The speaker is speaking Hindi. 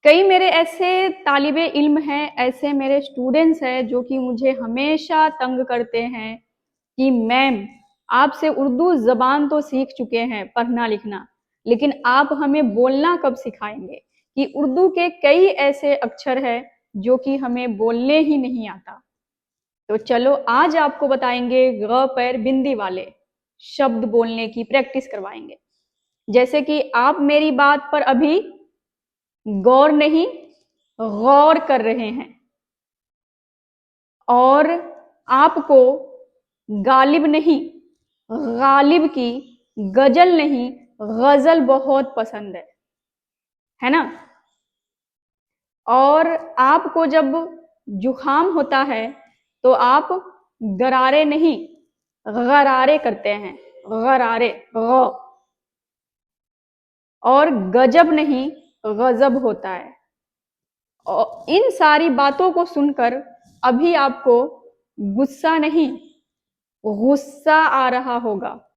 कई मेरे ऐसे तालिबे इल्म हैं, ऐसे मेरे स्टूडेंट्स हैं जो कि मुझे हमेशा तंग करते हैं कि मैम आपसे उर्दू ज़बान तो सीख चुके हैं पढ़ना लिखना, लेकिन आप हमें बोलना कब सिखाएंगे? कि उर्दू के कई ऐसे अक्षर हैं जो कि हमें बोलने ही नहीं आता। तो चलो आज आपको बताएंगे ग पैर बिंदी वाले शब्द बोलने की प्रैक्टिस करवाएंगे। जैसे कि आप मेरी बात पर अभी गौर नहीं, गौर कर रहे हैं और आपको गालिब नहीं, गालिब की गजल नहीं, गजल बहुत पसंद है ना? और आपको जब जुखाम होता है तो आप गरारे नहीं, गरारे करते हैं, गरारे और गजब नहीं, गजब होता है। और इन सारी बातों को सुनकर अभी आपको गुस्सा नहीं, गुस्सा आ रहा होगा।